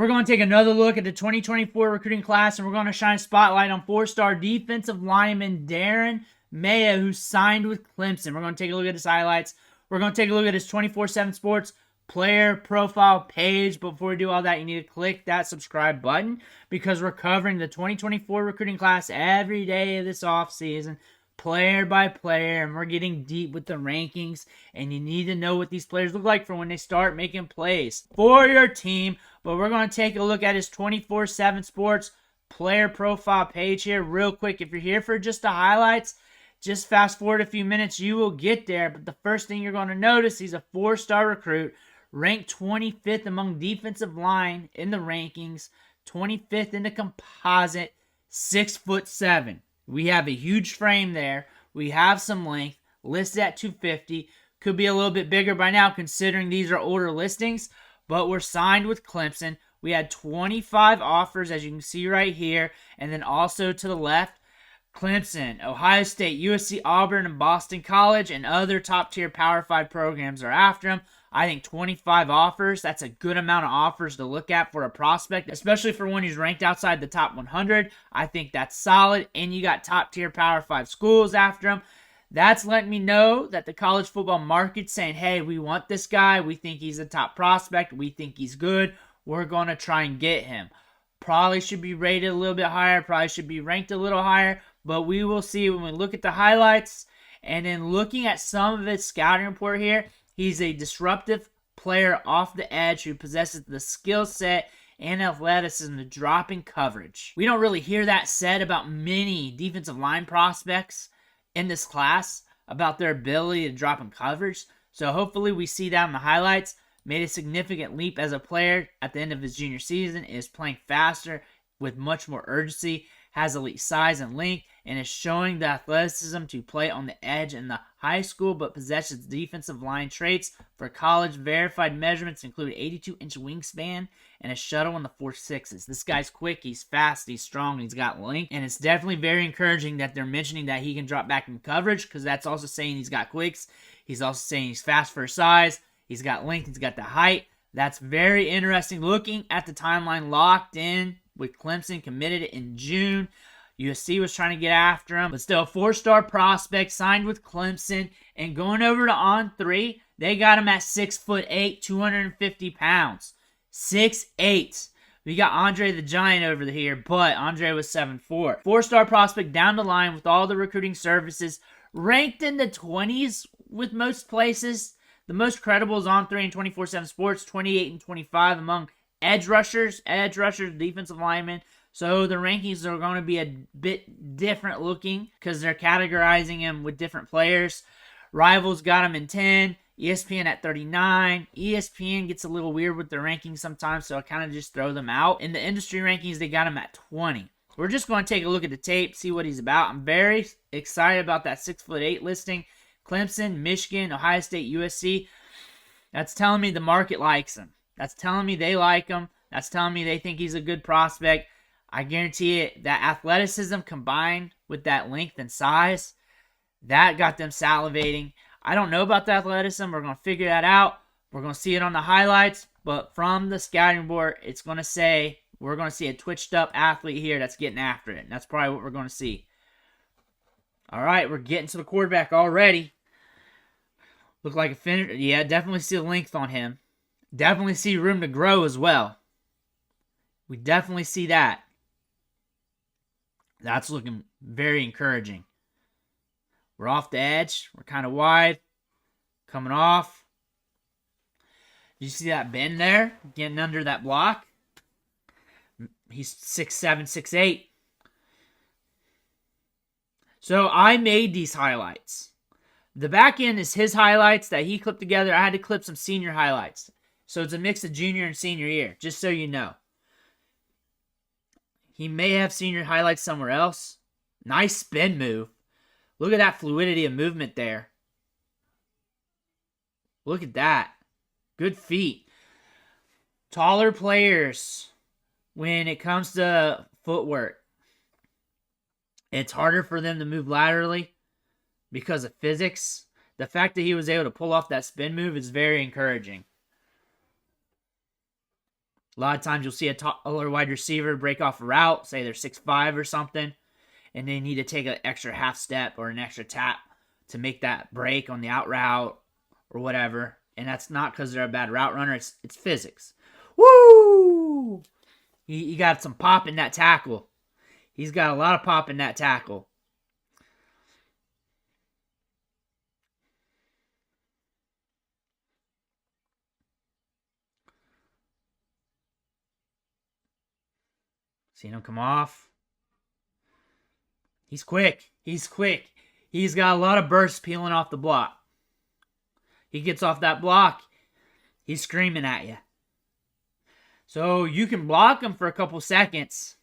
We're going to take another look at the 2024 recruiting class, and we're going to shine a spotlight on four-star defensive lineman Darien Mayo, who signed with Clemson. We're going to take a look at his highlights. We're going to take a look at his 24/7 Sports player profile page. But before we do all that, you need to click that subscribe button because we're covering the 2024 recruiting class every day of this offseason, player by player, and we're getting deep with the rankings, and you need to know what these players look like for when they start making plays for your team. But we're going to take a look at his 24/7 Sports player profile page here real quick. If you're here for just the highlights, just fast forward a few minutes, you will get there. But the first thing you're going to notice, he's a 4-star recruit, ranked 25th among defensive line in the rankings, 25th in the composite, 6'7". We have a huge frame there. We have some length, listed at 250. Could be a little bit bigger by now considering these are older listings, but we're signed with Clemson. We had 25 offers, as you can see right here, and then also to the left, Clemson, Ohio State, USC, Auburn, and Boston College, and other top-tier Power 5 programs are after him. I think 25 offers, that's a good amount of offers to look at for a prospect, especially for one who's ranked outside the top 100. I think that's solid, and you got top-tier Power 5 schools after him. That's letting me know that the college football market's saying, hey, we want this guy. We think he's a top prospect. We think he's good. We're going to try and get him. Probably should be rated a little bit higher. Probably should be ranked a little higher. But we will see when we look at the highlights. And then looking at some of his scouting report here, he's a disruptive player off the edge who possesses the skill set and athleticism to drop in coverage. We don't really hear that said about many defensive line prospects in this class, about their ability to drop in coverage. So hopefully we see that in the highlights. Made a significant leap as a player at the end of his junior season, is playing faster with much more urgency, has elite size and length, and is showing the athleticism to play on the edge in the high school, but possesses defensive line traits for college. Verified measurements include 82-inch wingspan and a shuttle in the 4.6s. This guy's quick, he's fast, he's strong, he's got length, and it's definitely very encouraging that they're mentioning that he can drop back in coverage, because that's also saying he's got quicks. He's also saying he's fast for his size, he's got length, he's got the height. That's very interesting. Looking at the timeline, locked in with Clemson, committed in June. USC was trying to get after him, but still a 4-star prospect, signed with Clemson, and going over to On3, they got him at 6'8", 250 pounds. 6'8". We got Andre the Giant over here, but Andre was 7'4". 4-star prospect down the line with all the recruiting services, ranked in the 20s with most places. The most credible is On3 and 24/7 Sports, 28 and 25 among edge rushers, defensive linemen. So the rankings are going to be a bit different looking because they're categorizing him with different players. Rivals got him in 10, ESPN at 39. ESPN gets a little weird with their rankings sometimes, so I kind of just throw them out. In the industry rankings, they got him at 20. We're just going to take a look at the tape, see what he's about. I'm very excited about that 6'8" listing. Clemson, Michigan, Ohio State, USC. That's telling me the market likes him. That's telling me they like him. That's telling me they think he's a good prospect. I guarantee it, that athleticism combined with that length and size, that got them salivating. I don't know about the athleticism. We're going to figure that out. We're going to see it on the highlights. But from the scouting board, it's going to say we're going to see a twitched up athlete here that's getting after it. And that's probably what we're going to see. All right, we're getting to the quarterback already. Look like a finish. Yeah, definitely see the length on him. Definitely see room to grow as well. We definitely see that. That's looking very encouraging. We're off the edge. We're kind of wide. Coming off. You see that bend there? Getting under that block. He's 6'7", 6'8". So I made these highlights. The back end is his highlights that he clipped together. I had to clip some senior highlights. So it's a mix of junior and senior year, just so you know. He may have senior highlights somewhere else. Nice spin move. Look at that fluidity of movement there. Look at that. Good feet. Taller players, when it comes to footwork, it's harder for them to move laterally because of physics. The fact that he was able to pull off that spin move is very encouraging. A lot of times you'll see a taller wide receiver break off a route, say they're 6'5" or something, and they need to take an extra half step or an extra tap to make that break on the out route or whatever. And that's not because they're a bad route runner. It's physics. Woo! He got some pop in that tackle. He's got a lot of pop in that tackle. Seen him come off. He's quick. He's quick. He's got a lot of bursts peeling off the block. He gets off that block, he's screaming at you. So you can block him for a couple seconds.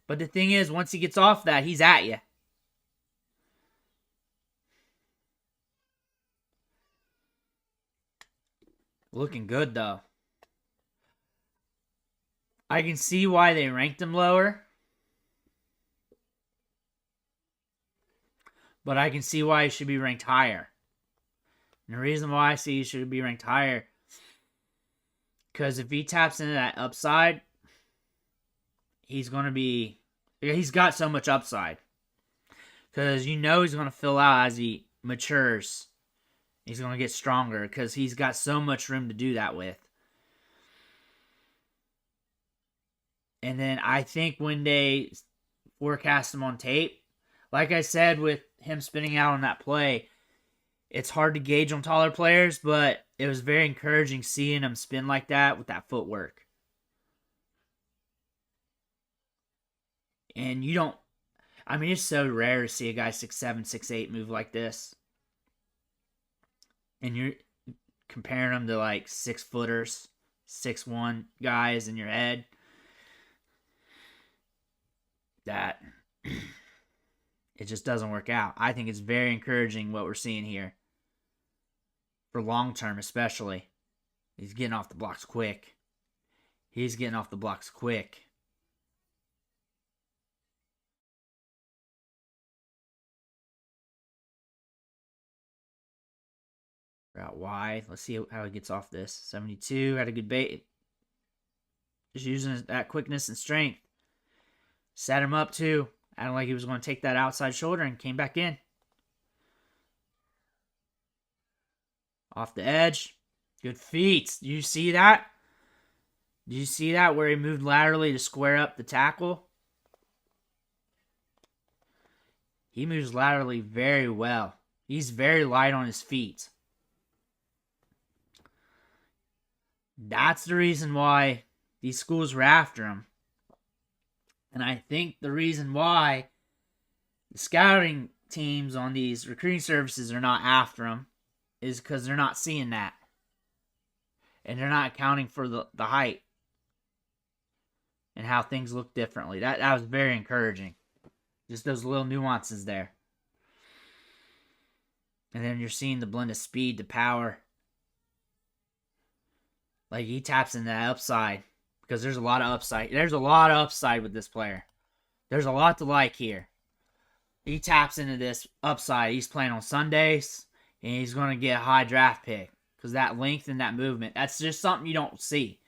But the thing is, once he gets off that, he's at you. Looking good, though. I can see why they ranked him lower. But I can see why he should be ranked higher. And the reason why I see he should be ranked higher, because if he taps into that upside, he's got so much upside. Because you know he's going to fill out as he matures. He's going to get stronger because he's got so much room to do that with. And then I think when they forecast him on tape, like I said with him spinning out on that play, it's hard to gauge on taller players, but it was very encouraging seeing him spin like that with that footwork. And it's so rare to see a guy 6'7", 6'8" move like this. And you're comparing them to like 6-footers, 6'1" guys in your head. That it just doesn't work out. I think it's very encouraging what we're seeing here. For long term, especially. He's getting off the blocks quick. Route wide. Let's see how he gets off this. 72, had a good bait. Just using that quickness and strength. Set him up too. Acting like he was going to take that outside shoulder and came back in. Off the edge. Good feet. Do you see that? Do you see that where he moved laterally to square up the tackle? He moves laterally very well. He's very light on his feet. That's the reason why these schools were after him. And I think the reason why the scouting teams on these recruiting services are not after him is because they're not seeing that. And they're not accounting for the height and how things look differently. That was very encouraging. Just those little nuances there. And then you're seeing the blend of speed to power. Like he taps into that upside. Because there's a lot of upside. There's a lot of upside with this player. There's a lot to like here. He taps into this upside. He's playing on Sundays. And he's going to get a high draft pick. Because that length and that movement. That's just something you don't see.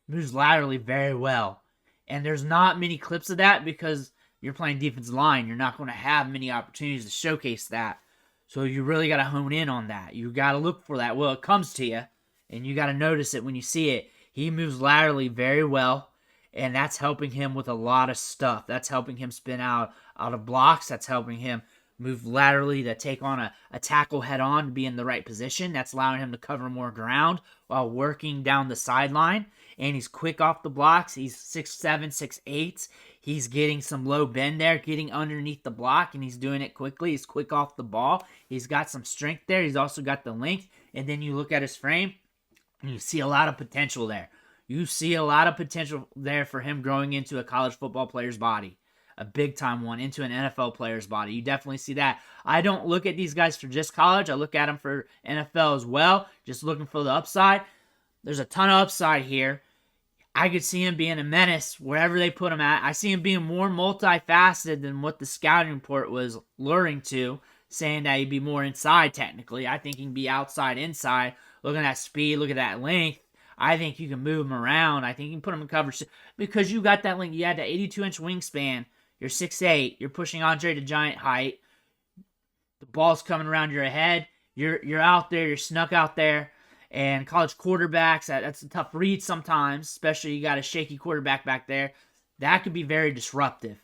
Moves laterally very well. And there's not many clips of that. Because you're playing defensive line. You're not going to have many opportunities to showcase that. So you really got to hone in on that. You got to look for that. Well, it comes to you. And you got to notice it when you see it. He moves laterally very well. And that's helping him with a lot of stuff. That's helping him spin out of blocks. That's helping him move laterally to take on a tackle head on to be in the right position. That's allowing him to cover more ground while working down the sideline. And he's quick off the blocks. He's 6'7", 6'8". He's getting some low bend there, getting underneath the block, and he's doing it quickly. He's quick off the ball. He's got some strength there. He's also got the length. And then you look at his frame. And you see a lot of potential there. You see a lot of potential there for him growing into a college football player's body. A big-time one, into an NFL player's body. You definitely see that. I don't look at these guys for just college. I look at them for NFL as well. Just looking for the upside. There's a ton of upside here. I could see him being a menace wherever they put him at. I see him being more multifaceted than what the scouting report was luring to, saying that he'd be more inside technically. I think he can be outside, inside. Look at that speed. Look at that length. I think you can move him around. I think you can put him in coverage because you got that link. You had that 82-inch wingspan. You're 6'8". You're pushing Andre to giant height. The ball's coming around your head. You're out there. You're snuck out there. And college quarterbacks, that's a tough read sometimes, especially you got a shaky quarterback back there. That could be very disruptive,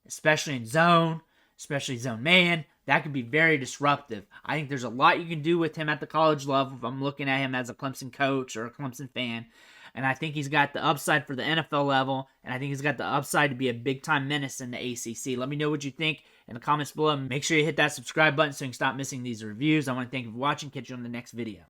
especially in zone, especially zone man. That could be very disruptive. I think there's a lot you can do with him at the college level if I'm looking at him as a Clemson coach or a Clemson fan. And I think he's got the upside for the NFL level, and I think he's got the upside to be a big-time menace in the ACC. Let me know what you think in the comments below. Make sure you hit that subscribe button so you can stop missing these reviews. I want to thank you for watching. Catch you on the next video.